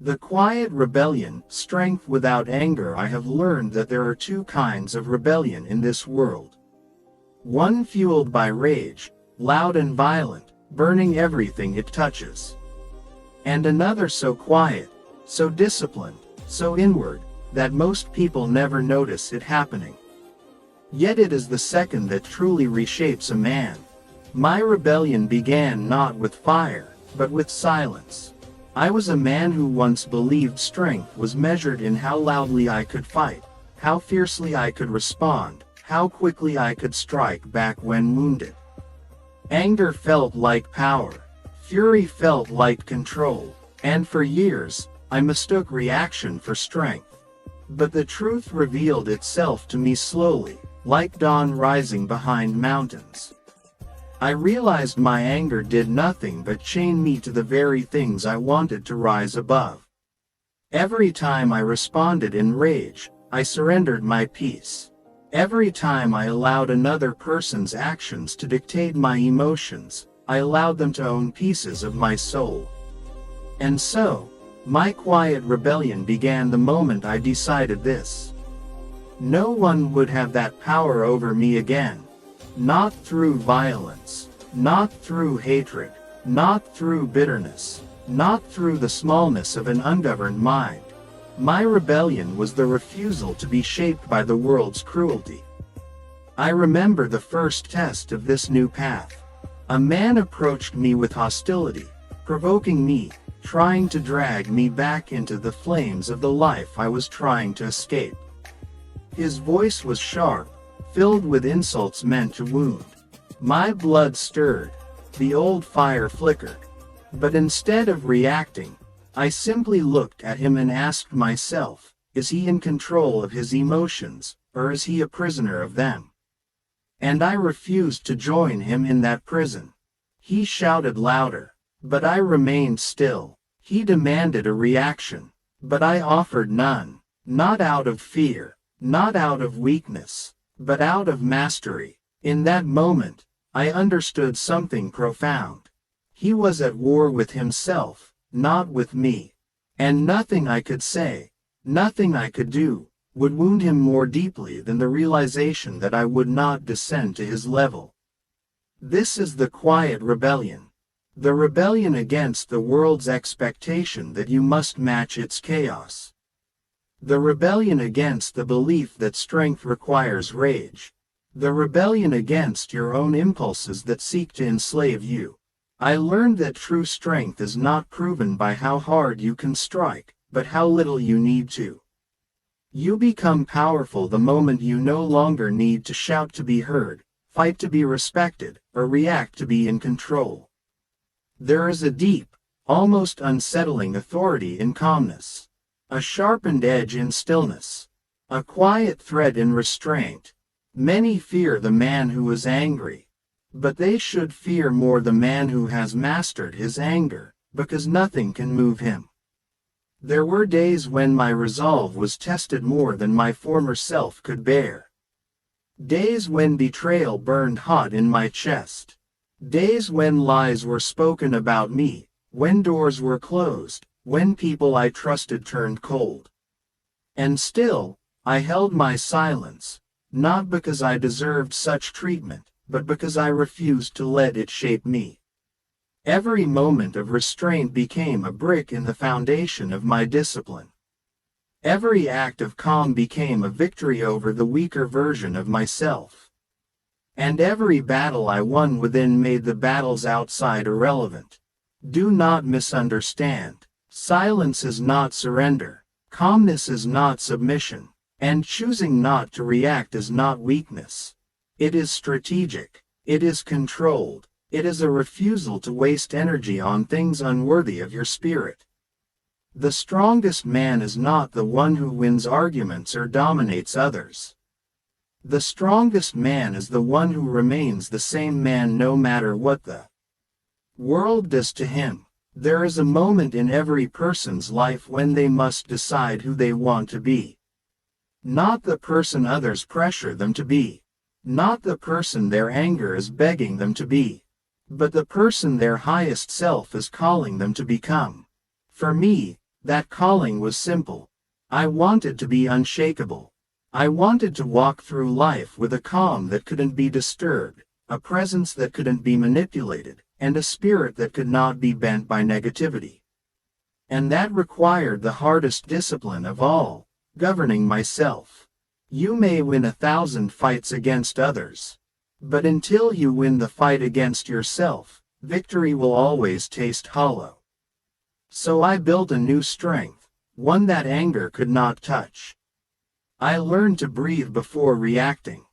The quiet rebellion, strength without anger. I have learned that there are two kinds of rebellion in this world. One fueled by rage, loud and violent, burning everything it touches. And another so quiet, so disciplined, so inward, that most people never notice it happening. Yet it is the second that truly reshapes a man. My rebellion began not with fire, but with silence. I was a man who once believed strength was measured in how loudly I could fight, how fiercely I could respond, how quickly I could strike back when wounded. Anger felt like power. Fury felt like control. And for years, I mistook reaction for strength. But the truth revealed itself to me slowly, like dawn rising behind mountains. I realized my anger did nothing but chain me to the very things I wanted to rise above. Every time I responded in rage, I surrendered my peace. Every time I allowed another person's actions to dictate my emotions, I allowed them to own pieces of my soul. And so, my quiet rebellion began the moment I decided this. No one would have that power over me again. Not through violence, not through hatred, not through bitterness, not through the smallness of an ungoverned mind. My rebellion was the refusal to be shaped by the world's cruelty. I remember the first test of this new path. A man approached me with hostility, provoking me, trying to drag me back into the flames of the life I was trying to escape. His voice was sharp, filled with insults meant to wound. My blood stirred, the old fire flickered. But instead of reacting, I simply looked at him and asked myself, is he in control of his emotions, or is he a prisoner of them? And I refused to join him in that prison. He shouted louder, but I remained still. He demanded a reaction, but I offered none, not out of fear, not out of weakness, but out of mastery. In that moment, I understood something profound. He was at war with himself, not with me. And nothing I could say, nothing I could do, would wound him more deeply than the realization that I would not descend to his level. This is the quiet rebellion. The rebellion against the world's expectation that you must match its chaos. The rebellion against the belief that strength requires rage. The rebellion against your own impulses that seek to enslave you. I learned that true strength is not proven by how hard you can strike, but how little you need to. You become powerful the moment you no longer need to shout to be heard, fight to be respected, or react to be in control. There is a deep, almost unsettling authority in calmness. A sharpened edge in stillness. A quiet thread in restraint. Many fear the man who is angry. But they should fear more the man who has mastered his anger, because nothing can move him. There were days when my resolve was tested more than my former self could bear. Days when betrayal burned hot in my chest. Days when lies were spoken about me, when doors were closed, when people I trusted turned cold. And still, I held my silence, not because I deserved such treatment, but because I refused to let it shape me. Every moment of restraint became a brick in the foundation of my discipline. Every act of calm became a victory over the weaker version of myself. And every battle I won within made the battles outside irrelevant. Do not misunderstand. Silence is not surrender. Calmness is not submission. And choosing not to react is not weakness. It is strategic. It is controlled. It is a refusal to waste energy on things unworthy of your spirit. The strongest man is not the one who wins arguments or dominates others. The strongest man is the one who remains the same man no matter what the world does to him. There is a moment in every person's life when they must decide who they want to be. Not the person others pressure them to be. Not the person their anger is begging them to be. But the person their highest self is calling them to become. For me, That calling was simple. I wanted to be unshakable. I wanted to walk through life with a calm that couldn't be disturbed, a presence that couldn't be manipulated, and a spirit that could not be bent by negativity. And that required the hardest discipline of all, governing myself. You may win 1,000 fights against others. But until you win the fight against yourself, victory will always taste hollow. So I built a new strength, one that anger could not touch. I learned to breathe before reacting,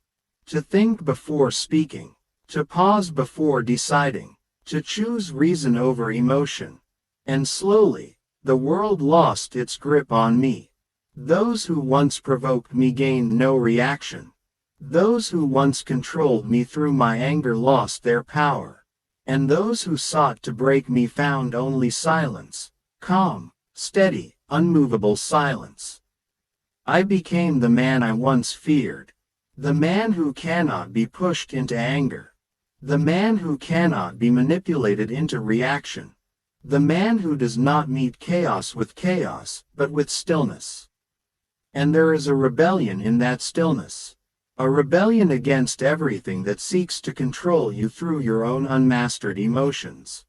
to think before speaking, to pause before deciding, to choose reason over emotion. And slowly, the world lost its grip on me. Those who once provoked me gained no reaction. Those who once controlled me through my anger lost their power. And those who sought to break me found only silence, calm, steady, unmovable silence. I became the man I once feared, the man who cannot be pushed into anger, the man who cannot be manipulated into reaction, the man who does not meet chaos with chaos, but with stillness. And there is a rebellion in that stillness. A rebellion against everything that seeks to control you through your own unmastered emotions.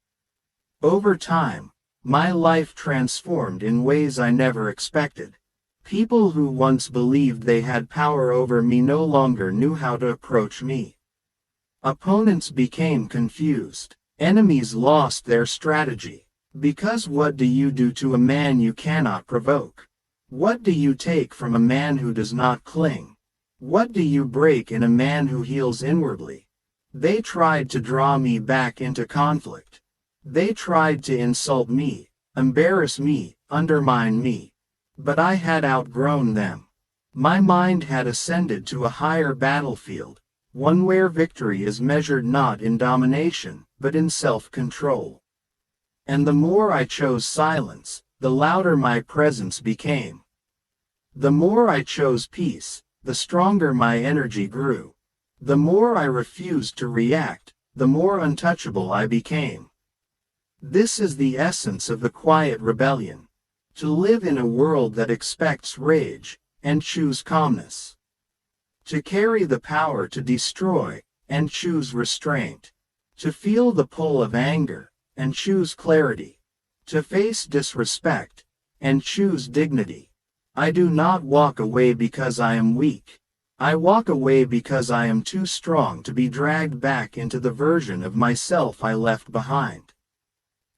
Over time, my life transformed in ways I never expected. People who once believed they had power over me no longer knew how to approach me. Opponents became confused. Enemies lost their strategy. Because what do you do to a man you cannot provoke? What do you take from a man who does not cling? What do you break in a man who heals inwardly? They tried to draw me back into conflict. They tried to insult me, embarrass me, undermine me. But I had outgrown them. My mind had ascended to a higher battlefield, one where victory is measured not in domination, but in self-control. And the more I chose silence, the louder my presence became. The more I chose peace, the stronger my energy grew. The more I refused to react, the more untouchable I became. This is the essence of the quiet rebellion. To live in a world that expects rage, and choose calmness. To carry the power to destroy, and choose restraint. To feel the pull of anger, and choose clarity. To face disrespect, and choose dignity. I do not walk away because I am weak. I walk away because I am too strong to be dragged back into the version of myself I left behind.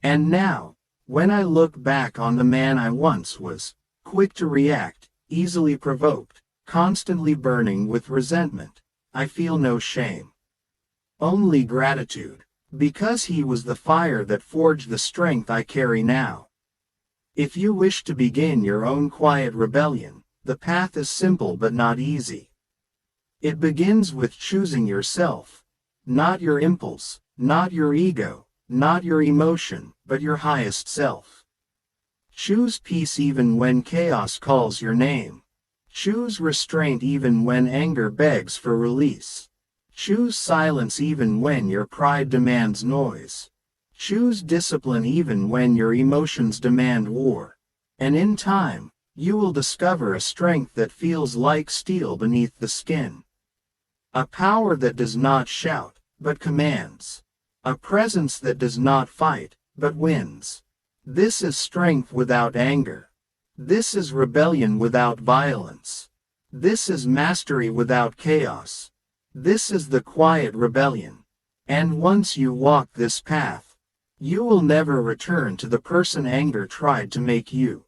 And now, when I look back on the man I once was, quick to react, easily provoked, constantly burning with resentment, I feel no shame. Only gratitude, because he was the fire that forged the strength I carry now. If you wish to begin your own quiet rebellion, the path is simple but not easy. It begins with choosing yourself, not your impulse, not your ego, not your emotion, but your highest self. Choose peace even when chaos calls your name. Choose restraint even when anger begs for release. Choose silence even when your pride demands noise. Choose discipline even when your emotions demand war. And in time, you will discover a strength that feels like steel beneath the skin. A power that does not shout, but commands. A presence that does not fight, but wins. This is strength without anger. This is rebellion without violence. This is mastery without chaos. This is the quiet rebellion. And once you walk this path, you will never return to the person anger tried to make you.